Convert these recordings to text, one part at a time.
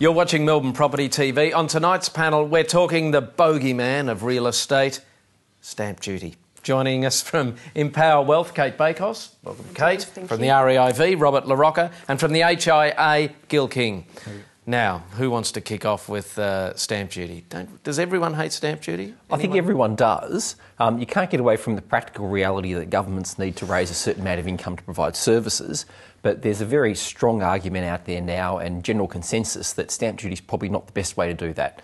You're watching Melbourne Property TV. On tonight's panel, we're talking the bogeyman of real estate, stamp duty. Joining us from Empower Wealth, Cate Bakos. Welcome, Cate. From the REIV, Robert Larocca. And from the HIA, Gil King. Now, who wants to kick off with stamp duty? Does everyone hate stamp duty? I think everyone does. You can't get away from the practical reality that governments need to raise a certain amount of income to provide services, but there's a very strong argument out there now and general consensus that stamp duty is probably not the best way to do that.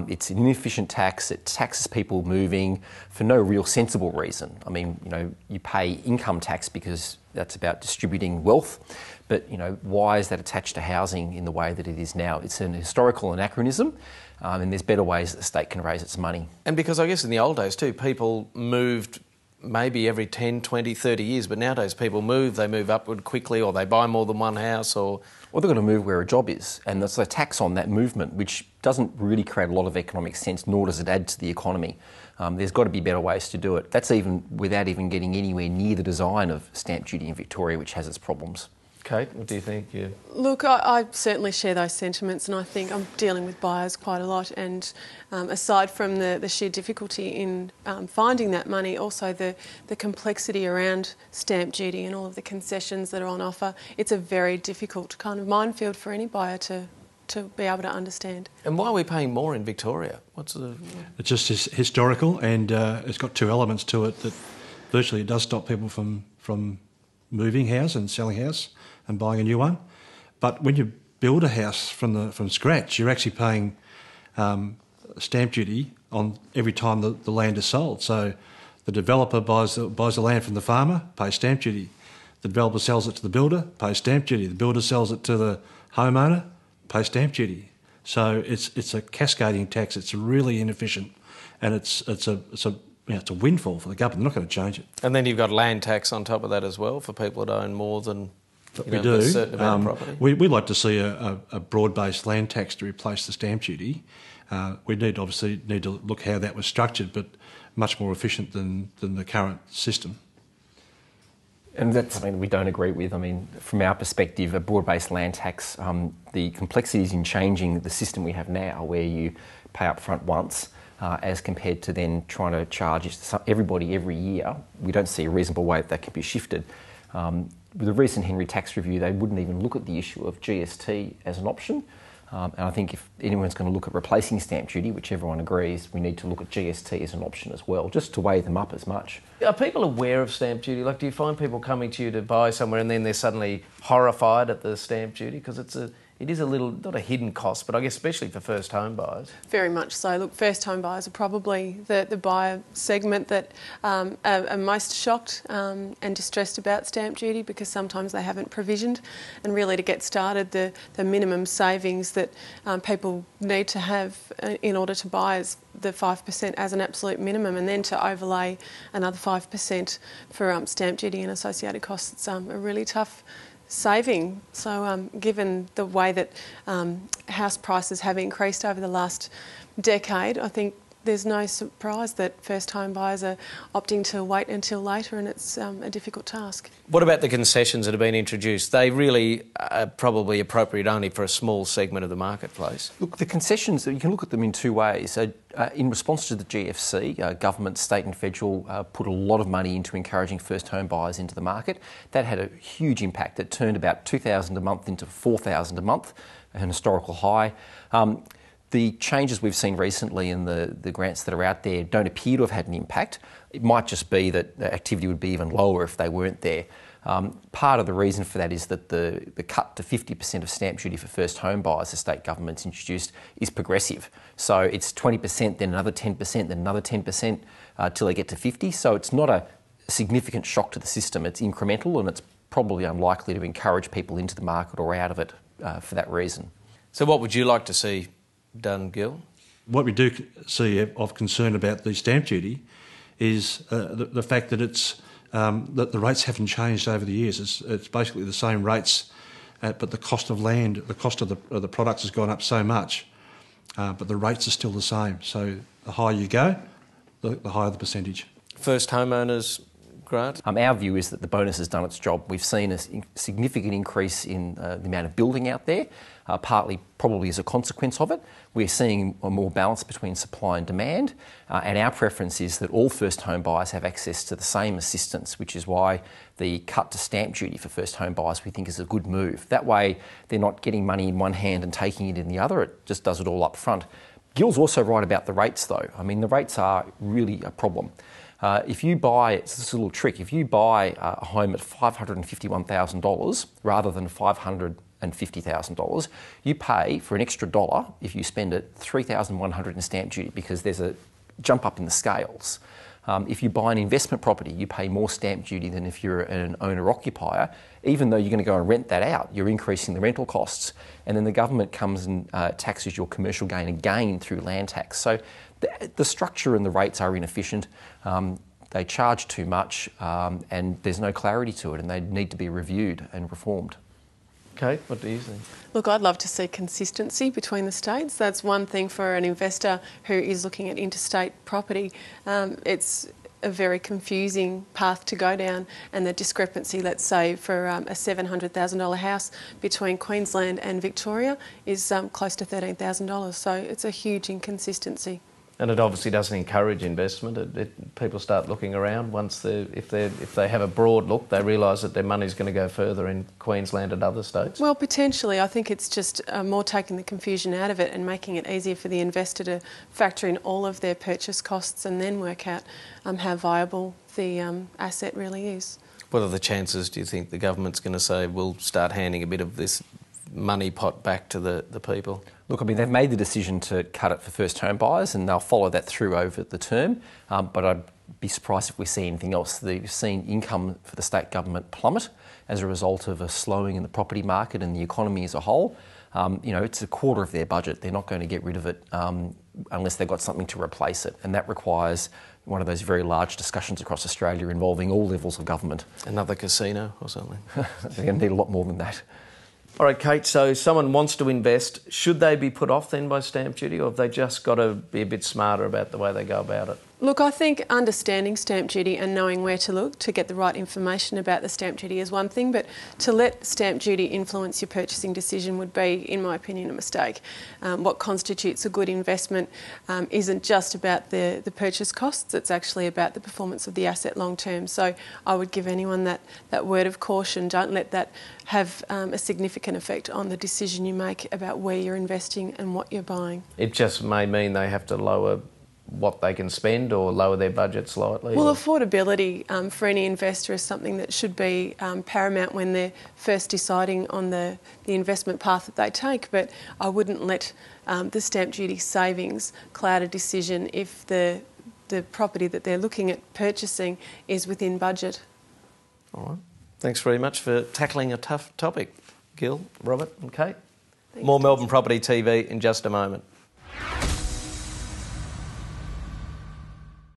It's an inefficient tax. It taxes people moving for no real sensible reason. I mean, you pay income tax because that's about distributing wealth, but, why is that attached to housing in the way that it is now? It's an historical anachronism, and there's better ways that the state can raise its money. And because I guess in the old days too, people moved maybe every 10, 20, 30 years, but nowadays people move, they move upward quickly, or they buy more than one house, or... Well, they're going to move where a job is, and there's a tax on that movement, which doesn't really create a lot of economic sense, nor does it add to the economy. There's got to be better ways to do it. That's even without even getting anywhere near the design of stamp duty in Victoria, which has its problems. Cate, what do you think? Yeah. Look, I certainly share those sentiments, and I think I'm dealing with buyers quite a lot, and aside from the sheer difficulty in finding that money, also the complexity around stamp duty and all of the concessions that are on offer, it's a very difficult kind of minefield for any buyer to be able to understand. And why are we paying more in Victoria? It's just historical, and it's got two elements to it that virtually it does stop people from moving house and selling house and buying a new one. But when you build a house from scratch, you're actually paying stamp duty on every time the land is sold. So the developer buys the land from the farmer, pays stamp duty. The developer sells it to the builder, pays stamp duty. The builder sells it to the homeowner, pays stamp duty. So it's a cascading tax. It's really inefficient, and it's a windfall for the government. They're not going to change it. And then you've got land tax on top of that as well for people that own more than we do. A certain amount of property. We'd like to see a broad-based land tax to replace the stamp duty. We obviously need to look how that was structured, but much more efficient than the current system. And that's something we don't agree with. I mean, from our perspective, a broad-based land tax, the complexities in changing the system we have now, where you pay up front once, as compared to then trying to charge everybody every year, we don't see a reasonable way that can be shifted. With the recent Henry tax review, they wouldn't even look at the issue of GST as an option. And I think if anyone's going to look at replacing stamp duty, which everyone agrees, we need to look at GST as an option as well, just to weigh them up as much. Are people aware of stamp duty? Like, do you find people coming to you to buy somewhere and then they're suddenly horrified at the stamp duty? Because it is a little, not a hidden cost, but I guess especially for first home buyers. Very much so. Look, first home buyers are probably the buyer segment that are most shocked and distressed about stamp duty, because sometimes they haven't provisioned. And really, to get started, the minimum savings that people need to have in order to buy is the 5% as an absolute minimum, and then to overlay another 5% for stamp duty and associated costs. It's a really tough saving. So given the way that house prices have increased over the last decade, I think there's no surprise that first home buyers are opting to wait until later, and it's a difficult task. What about the concessions that have been introduced? They really are probably appropriate only for a small segment of the marketplace. Look, the concessions, you can look at them in two ways. In response to the GFC, government, state and federal put a lot of money into encouraging first home buyers into the market. That had a huge impact. It turned about $2,000 a month into $4,000 a month, an historical high. The changes we've seen recently in the grants that are out there don't appear to have had an impact. It might just be that the activity would be even lower if they weren't there. Part of the reason for that is that the cut to 50% of stamp duty for first home buyers the state government's introduced is progressive. So it's 20%, then another 10%, then another 10% till they get to 50. So it's not a significant shock to the system. It's incremental, and it's probably unlikely to encourage people into the market or out of it for that reason. So what would you like to see done, Gil? What we do see of concern about the stamp duty is the fact that that the rates haven't changed over the years. It's basically the same rates, but the cost of land, the cost of the products has gone up so much, but the rates are still the same. So the higher you go, the higher the percentage. First homeowners Grant? Our view is that the bonus has done its job. We've seen a significant increase in the amount of building out there, partly probably as a consequence of it. We're seeing a more balance between supply and demand, and our preference is that all first home buyers have access to the same assistance, which is why the cut to stamp duty for first home buyers we think is a good move. That way they're not getting money in one hand and taking it in the other, it just does it all up front. Gil's also right about the rates though. I mean, the rates are really a problem. If you buy, it's this little trick, if you buy a home at $551,000 rather than $550,000, you pay for an extra dollar, if you spend it, $3,100 in stamp duty because there's a jump up in the scales. If you buy an investment property, you pay more stamp duty than if you're an owner-occupier. Even though you're going to go and rent that out, you're increasing the rental costs. And then the government comes and taxes your commercial gain again through land tax. So the structure and the rates are inefficient. They charge too much and there's no clarity to it, and they need to be reviewed and reformed. Cate, what do you think? Look, I'd love to see consistency between the states. That's one thing for an investor who is looking at interstate property. It's a very confusing path to go down, and the discrepancy, let's say, for a $700,000 house between Queensland and Victoria is close to $13,000. So it's a huge inconsistency. And it obviously doesn't encourage investment. People start looking around once if they have a broad look, they realise that their money's going to go further in Queensland and other states. Well, potentially. I think it's just more taking the confusion out of it and making it easier for the investor to factor in all of their purchase costs and then work out how viable the asset really is. What are the chances, do you think, the government's going to say we'll start handing a bit of this money pot back to the people? Look, I mean, they've made the decision to cut it for first home buyers and they'll follow that through over the term, but I'd be surprised if we see anything else. They've seen income for the state government plummet as a result of a slowing in the property market and the economy as a whole. It's a quarter of their budget. They're not going to get rid of it unless they've got something to replace it, and that requires one of those very large discussions across Australia involving all levels of government. Another casino or something? They're going to need a lot more than that. All right, Cate, so someone wants to invest. Should they be put off then by stamp duty, or have they just got to be a bit smarter about the way they go about it? Look, I think understanding stamp duty and knowing where to look to get the right information about the stamp duty is one thing, but to let stamp duty influence your purchasing decision would be, in my opinion, a mistake. What constitutes a good investment isn't just about the purchase costs, it's actually about the performance of the asset long term. So I would give anyone that word of caution. Don't let that have a significant effect on the decision you make about where you're investing and what you're buying. It just may mean they have to lower what they can spend or lower their budget slightly? Well, affordability for any investor is something that should be paramount when they're first deciding on the investment path that they take, but I wouldn't let the stamp duty savings cloud a decision if the property that they're looking at purchasing is within budget. All right. Thanks very much for tackling a tough topic, Gil, Robert and Cate. Thanks, More Melbourne Property TV in just a moment.